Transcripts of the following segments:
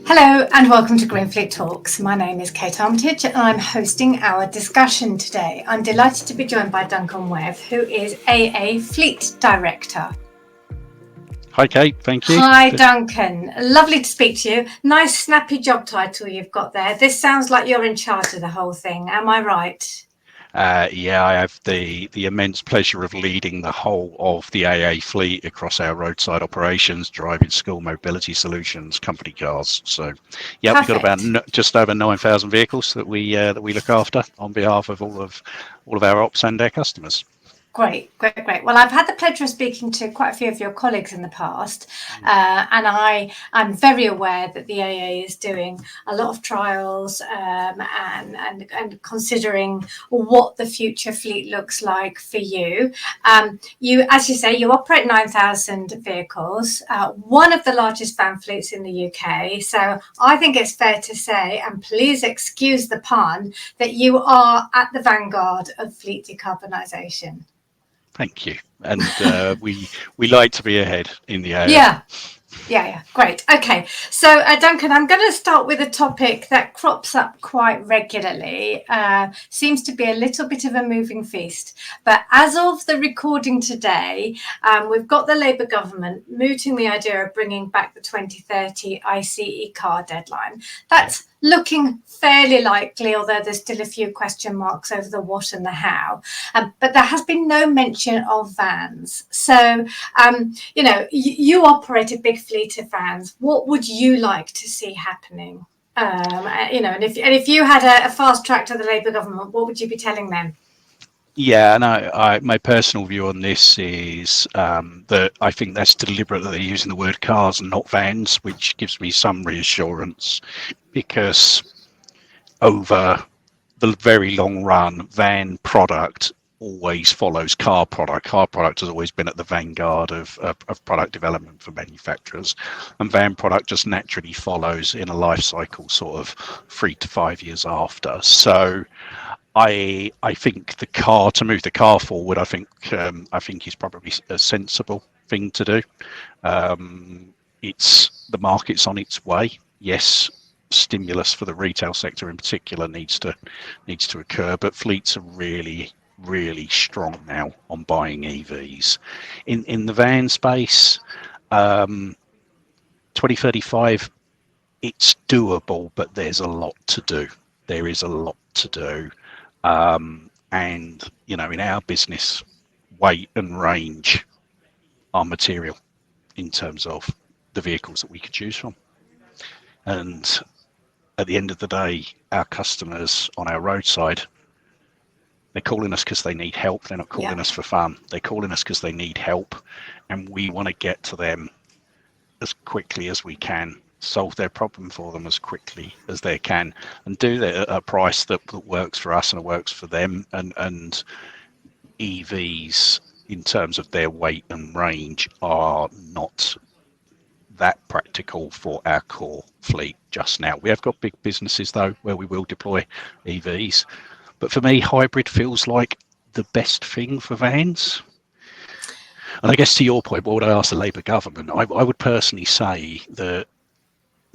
Hello and welcome to GreenFleet Talks. My name is Kate Armitage and I'm hosting our discussion today. I'm delighted to be joined by Duncan Webb, who is AA Fleet Director. Hi Kate, thank you. Hi Duncan, lovely to speak to you. Nice snappy job title you've got there. This sounds like you're in charge of the whole thing, am I right? Yeah, I have the immense pleasure of leading the whole of the AA fleet across our roadside operations, driving school mobility solutions, company cars. So, yeah, we've got about just over 9,000 vehicles that we look after on behalf of all of our ops and our customers. Great. Well, I've had the pleasure of speaking to quite a few of your colleagues in the past, and I'm very aware that the AA is doing a lot of trials and considering what the future fleet looks like for you. You, as you say, you operate 9,000 vehicles, one of the largest van fleets in the UK. So I think it's fair to say, and please excuse the pun, that you are at the vanguard of fleet decarbonisation. Thank you. And we like to be ahead in the AA. Yeah. Great. Okay. So, Duncan, I'm going to start with a topic that crops up quite regularly. Seems to be a little bit of a moving feast. But as of the recording today, we've got the Labour government mooting the idea of bringing back the 2030 ICE car deadline. That's looking fairly likely, although there's still a few question marks over the what and the how. But there has been no mention of vans. So, you operate a big fleet of vans. What would you like to see happening? And if you had a fast track to the Labour government, what would you be telling them? Yeah, no, my personal view on this is that I think that's deliberately using the word cars and not vans, which gives me some reassurance, because over the very long run, van product always follows car product. Car product has always been at the vanguard of product development for manufacturers, and van product just naturally follows in a life cycle sort of 3 to 5 years after. So I think to move the car forward, I think is probably a sensible thing to do. The market's on its way. Yes, stimulus for the retail sector in particular needs to occur, but fleets are really strong now on buying EVs. In the van space, 2035, it's doable, but there's a lot to do. There is a lot to do. And in our business, weight and range are material in terms of the vehicles that we could choose from. And at the end of the day, our customers on our roadside, they're calling us because they need help. They're not calling us for fun. They're calling us because they need help, and we want to get to them as quickly as we can, solve their problem for them as quickly as they can, and do that at a price that works for us and works for them. And EVs, in terms of their weight and range, are not that practical for our core fleet just now. We have got big businesses though where we will deploy EVs, but for me, hybrid feels like the best thing for vans. And I guess to your point, what would I ask the Labour government? I would personally say that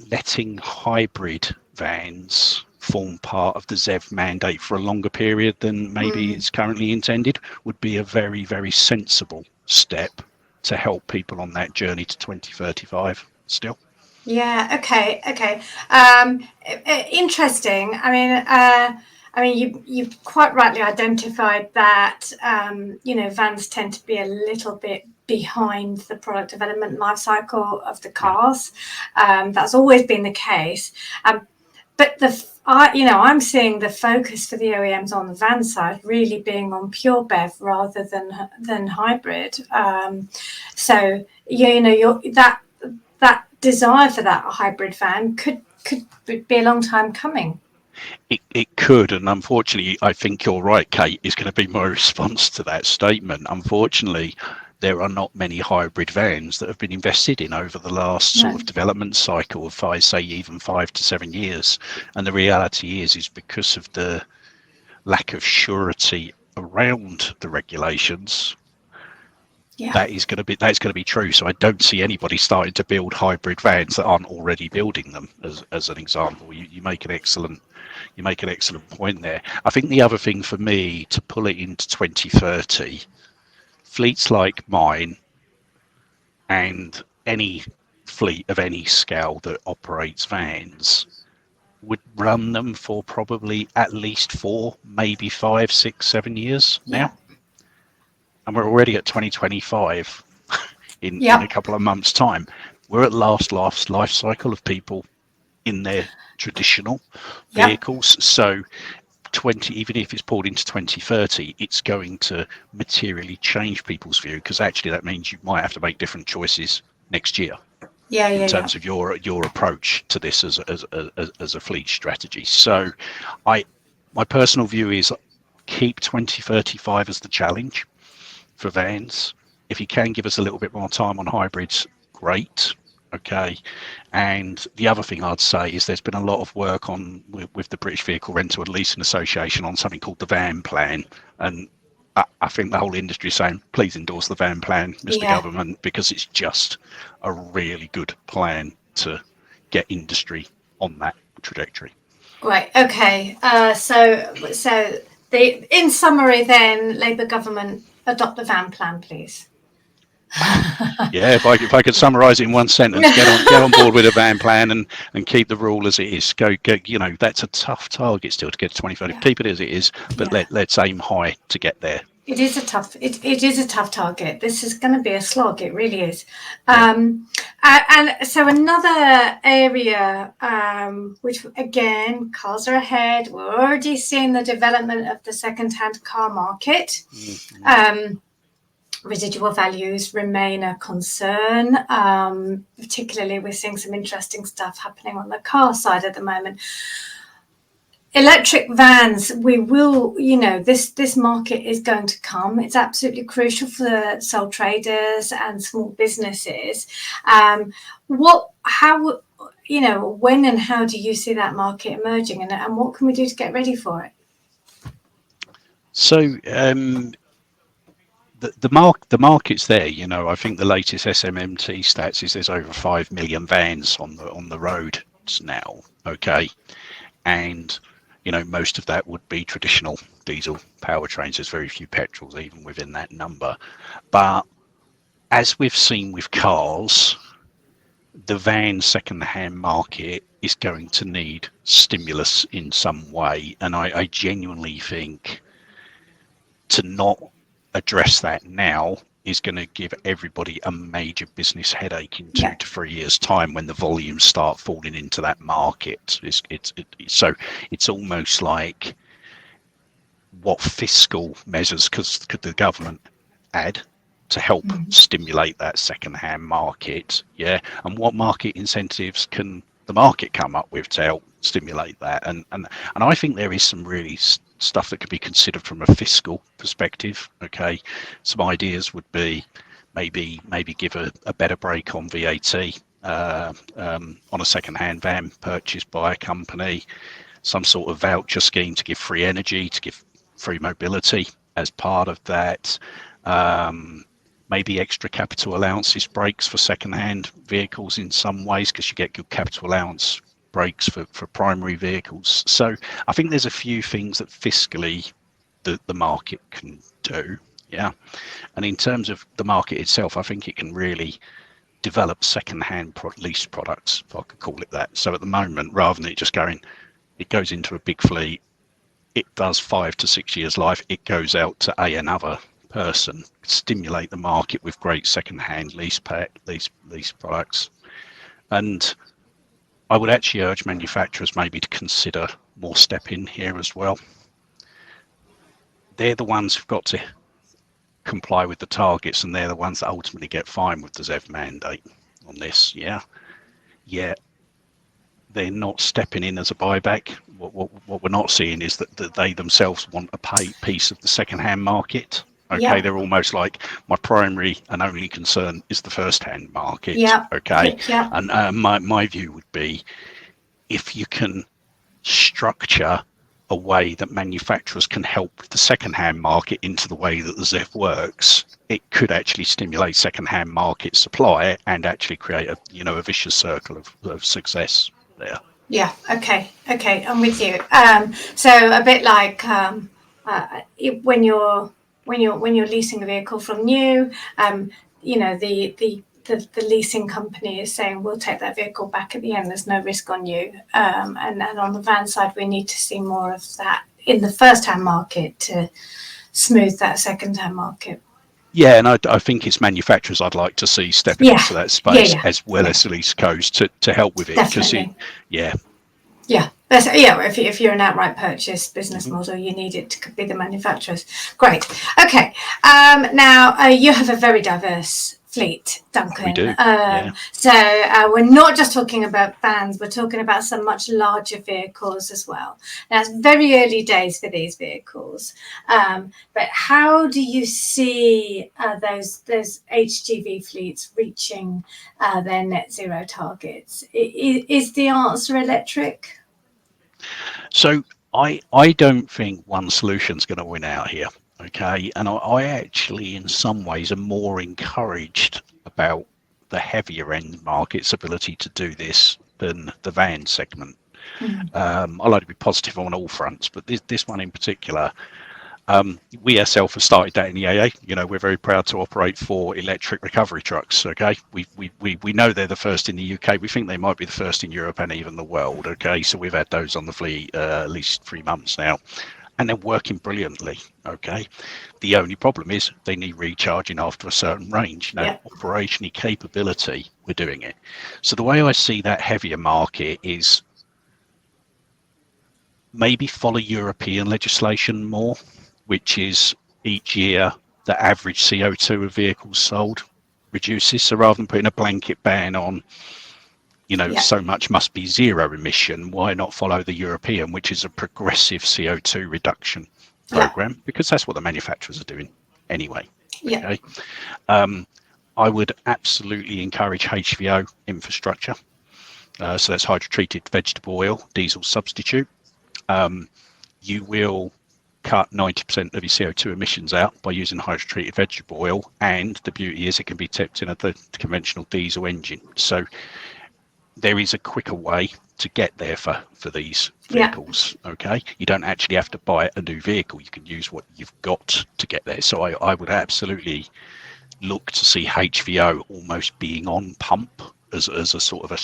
letting hybrid vans form part of the ZEV mandate for a longer period than maybe it's currently intended would be a very, very sensible step to help people on that journey to 2035 still. Yeah, okay. Interesting. I mean, you quite rightly identified that, vans tend to be a little bit behind the product development life cycle of the cars. That's always been the case. But I'm seeing the focus for the OEMs on the van side really being on pure BEV rather than hybrid. So that desire for that hybrid van could be a long time coming. It could, and unfortunately, I think you're right, Kate, is going to be my response to that statement. Unfortunately, there are not many hybrid vans that have been invested in over the last sort of development cycle of, I say, even 5 to 7 years. And the reality is because of the lack of surety around the regulations, Yeah. that's going to be true. So I don't see anybody starting to build hybrid vans that aren't already building them. As an example, you make an excellent point there. I think the other thing for me to pull it into 2030, fleets like mine and any fleet of any scale that operates vans would run them for probably at least 4, maybe 5, 6, 7 years Yeah. now, and we're already at 2025 in Yeah. a couple of months' time. We're at last life cycle of people in their traditional Yeah. vehicles. So 20, even if it's pulled into 2030, it's going to materially change people's view, because actually that means you might have to make different choices next year Yeah. in Yeah. terms of your approach to this as a fleet strategy. So my personal view is keep 2035 as the challenge for vans. If you can give us a little bit more time on hybrids, great. Okay. And the other thing I'd say is there's been a lot of work on with the British Vehicle Rental and Leasing Association on something called the van plan. And I think the whole industry is saying, please endorse the van plan, Mr. Yeah. Government, because it's just a really good plan to get industry on that trajectory. Great. Okay. So in summary, then, Labour government adopt the van plan, please. Yeah, if I could summarise it in one sentence, get on board with a van plan and keep the rule as it is. Go, that's a tough target still to get to 2030. Yeah. Keep it as it is, but Yeah. let's aim high to get there. It is a tough target. This is going to be a slog. It really is. Yeah. And so another area, which again, cars are ahead. We're already seeing the development of the second-hand car market. Mm-hmm. Residual values remain a concern. Particularly, we're seeing some interesting stuff happening on the car side at the moment. Electric vans, we will, this market is going to come. It's absolutely crucial for sole traders and small businesses. When and how do you see that market emerging, and what can we do to get ready for it? So the market's there. I think the latest SMMT stats is there's over 5 million vans on the road now. Okay, and most of that would be traditional diesel powertrains. There's very few petrols even within that number. But as we've seen with cars, the van second-hand market is going to need stimulus in some way. And I genuinely think to not address that now is going to give everybody a major business headache in 2 to 3 years' time when the volumes start falling into that market. So it's almost like, what fiscal measures could the government add to help stimulate that second-hand market? Yeah, and what market incentives can the market come up with to help stimulate that? And I think there is some really stuff that could be considered from a fiscal perspective. Okay, some ideas would be maybe give a better break on VAT on a second-hand van purchased by a company, some sort of voucher scheme to give free energy, to give free mobility as part of that. Maybe extra capital allowances breaks for second-hand vehicles in some ways, because you get good capital allowance breaks for primary vehicles. So I think there's a few things that fiscally the market can do. Yeah, and in terms of the market itself, I think it can really develop second-hand lease products, if I could call it that. So at the moment, rather than it goes into a big fleet, it does 5 to 6 years life, it goes out to another person, stimulate the market with great second-hand lease products. And I would actually urge manufacturers maybe to consider more step in here as well. They're the ones who've got to comply with the targets, and they're the ones that ultimately get fined with the ZEV mandate on this. Yeah, they're not stepping in as a buyback. What we're not seeing is that they themselves want a piece of the second-hand market. Okay, yeah. They're almost like, my primary and only concern is the first-hand market. Yeah. Okay, yeah. And my view would be, if you can structure a way that manufacturers can help the second-hand market into the way that the ZEV works, it could actually stimulate second-hand market supply and actually create a vicious circle of success there. Yeah. Okay. I'm with you. So a bit like when you're leasing a vehicle from new, the leasing company is saying we'll take that vehicle back at the end. There's no risk on you. And on the van side, we need to see more of that in the first-hand market to smooth that second-hand market. Yeah, and I think it's manufacturers I'd like to see stepping into that space as well as lease codes to help with it. Definitely. Yeah. If you're an outright purchase business model, you need it to be the manufacturers. Great. Okay. Now you have a very diverse fleet, Duncan. We do. So we're not just talking about vans, we're talking about some much larger vehicles as well. Now it's very early days for these vehicles, but how do you see those HGV fleets reaching their net zero targets? Is the answer electric? So I don't think one solution's going to win out here. Okay, and I actually, in some ways, am more encouraged about the heavier end market's ability to do this than the van segment. I like to be positive on all fronts, but this one in particular, we ourselves have started that in the AA. We're very proud to operate 4 electric recovery trucks. Okay, we know they're the first in the UK. We think they might be the first in Europe and even the world. Okay, so we've had those on the fleet at least 3 months now. And they're working brilliantly. Okay, the only problem is they need recharging after a certain range. Operationally capability, we're doing it. So the way I see that heavier market is maybe follow European legislation more, which is each year the average CO2 of vehicles sold reduces. So rather than putting a blanket ban on, so much must be zero emission, why not follow the European, which is a progressive CO2 reduction program? Because that's what the manufacturers are doing anyway. Okay. I would absolutely encourage HVO infrastructure. So that's hydrotreated vegetable oil, diesel substitute. You will cut 90% of your CO2 emissions out by using hydrotreated vegetable oil, and the beauty is it can be tipped in a conventional diesel engine. So there is a quicker way to get there for these vehicles. Okay, you don't actually have to buy a new vehicle. You can use what you've got to get there. So I would absolutely look to see HVO almost being on pump as a sort of a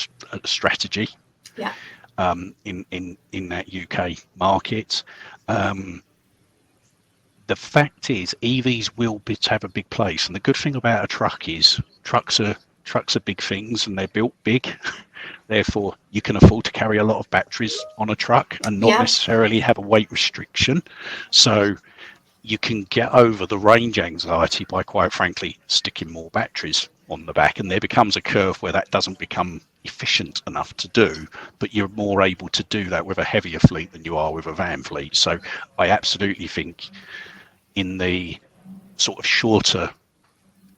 strategy. In that UK market. The fact is EVs will have a big place, and the good thing about a truck is trucks are big things and they're built big. Therefore, you can afford to carry a lot of batteries on a truck and not necessarily have a weight restriction. So you can get over the range anxiety by, quite frankly, sticking more batteries on the back. And there becomes a curve where that doesn't become efficient enough to do, but you're more able to do that with a heavier fleet than you are with a van fleet. So I absolutely think in the sort of shorter,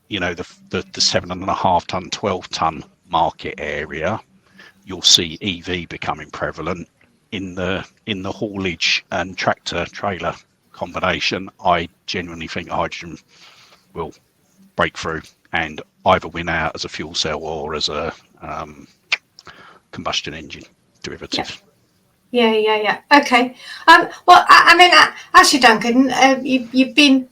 the 7.5 ton, 12 ton market area, you'll see EV becoming prevalent. In the haulage and tractor trailer combination, I genuinely think hydrogen will break through and either win out as a fuel cell or as a combustion engine derivative. Yeah. Okay. Well, I mean, actually, Duncan, you've been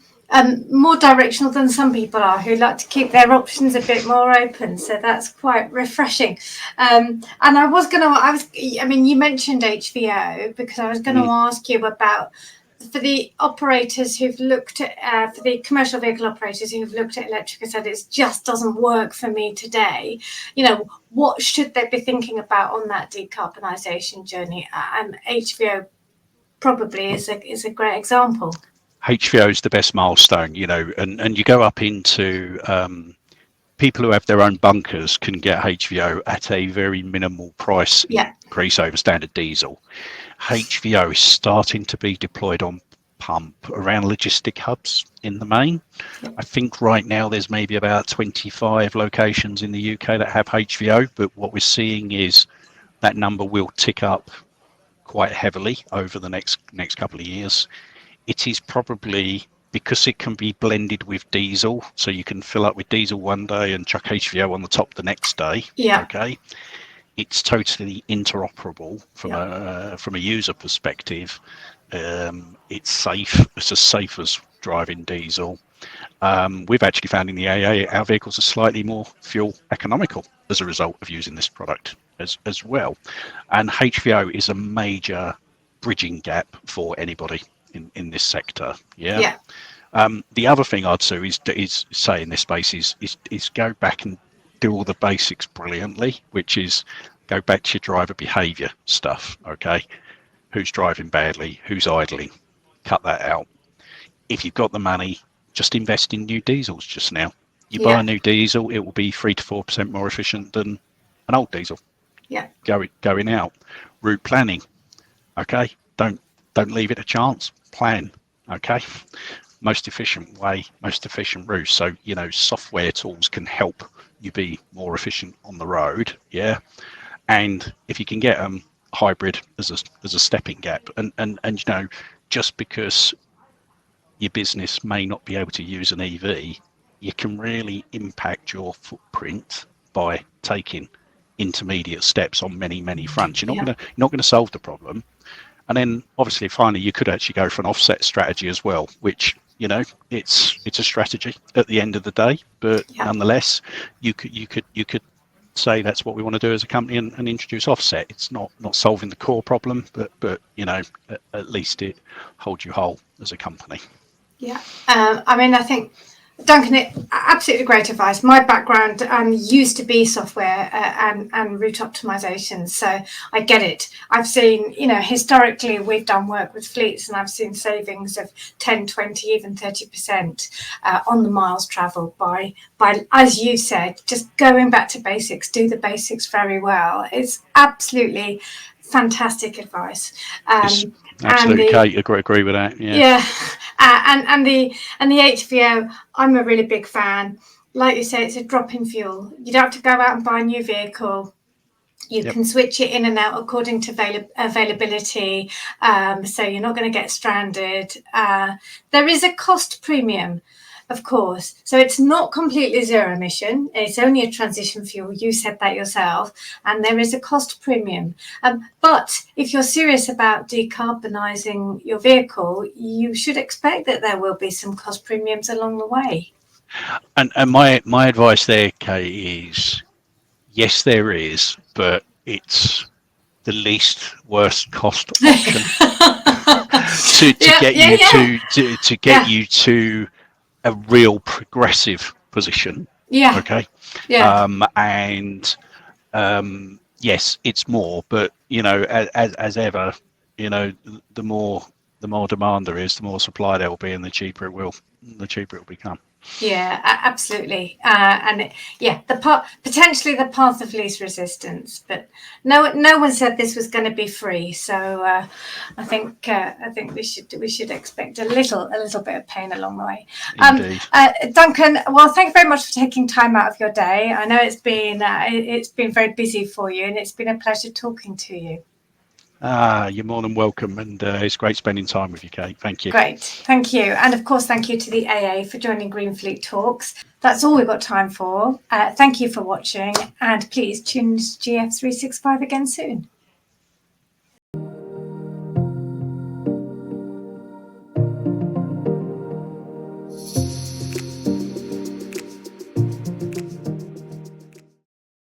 more directional than some people are, who like to keep their options a bit more open. So that's quite refreshing. And you mentioned HVO because I was going to ask you about, for the operators who've looked at, for the commercial vehicle operators who've looked at electric and said it just doesn't work for me today, what should they be thinking about on that decarbonisation journey? And HVO probably is a great example. HVO is the best milestone, and you go up into people who have their own bunkers can get HVO at a very minimal price increase over standard diesel. HVO is starting to be deployed on pump around logistic hubs in the main. I think right now there's maybe about 25 locations in the UK that have HVO, but what we're seeing is that number will tick up quite heavily over the next couple of years. It is probably because it can be blended with diesel, so you can fill up with diesel one day and chuck HVO on the top the next day. Yeah. Okay, it's totally interoperable from a user perspective. It's safe. It's as safe as driving diesel. We've actually found in the AA our vehicles are slightly more fuel economical as a result of using this product as well. And HVO is a major bridging gap for anybody in this sector. Yeah. The other thing I'd say is say in this space is go back and do all the basics brilliantly, which is go back to your driver behavior stuff. Okay, who's driving badly, who's idling, cut that out. If you've got the money, just invest in new diesels just now. You buy a new diesel, it will be 3 to 4% more efficient than an old diesel. Yeah. Going out. Route planning. Okay, don't leave it a chance. Plan. Okay. Most efficient way, most efficient route. So, software tools can help you be more efficient on the road. Yeah. And if you can get hybrid as a stepping gap, and just because your business may not be able to use an EV, you can really impact your footprint by taking intermediate steps on many fronts. You're not going to solve the problem. And then obviously finally you could actually go for an offset strategy as well, which it's a strategy at the end of the day, but nonetheless you could say that's what we want to do as a company and introduce offset. It's not solving the core problem, but at least it holds you whole as a company. Yeah. I think, Duncan, absolutely great advice. My background used to be software and route optimization, so I get it. I've seen, historically we've done work with fleets and I've seen savings of 10, 20, even 30% on the miles travelled by, as you said, just going back to basics, do the basics very well. It's absolutely fantastic advice. Absolutely, Kate. Agree with that. Yeah. And the HVO, I'm a really big fan. Like you say, it's a drop in fuel. You don't have to go out and buy a new vehicle. You can switch it in and out according to availability, so you're not going to get stranded. There is a cost premium, of course. So it's not completely zero emission. It's only a transition fuel. You said that yourself. And there is a cost premium. But if you're serious about decarbonising your vehicle, you should expect that there will be some cost premiums along the way. And my advice there, Kay, is yes, there is, but it's the least worst cost option to get you to a real progressive position. Yeah. Okay. Yeah. Yes, it's more, but as ever, the more demand there is, the more supply there will be, and the cheaper it will become. Yeah, absolutely. Potentially the path of least resistance, but no one said this was going to be free. So I think we should expect a little bit of pain along the way. Indeed. Duncan, well, thank you very much for taking time out of your day. I know it's been very busy for you, and it's been a pleasure talking to you. You're more than welcome, and it's great spending time with you, Kate. Thank you. Great, thank you. And of course, thank you to the AA for joining GreenFleet Talks. That's all we've got time for. Thank you for watching, and please tune in to GF365 again soon.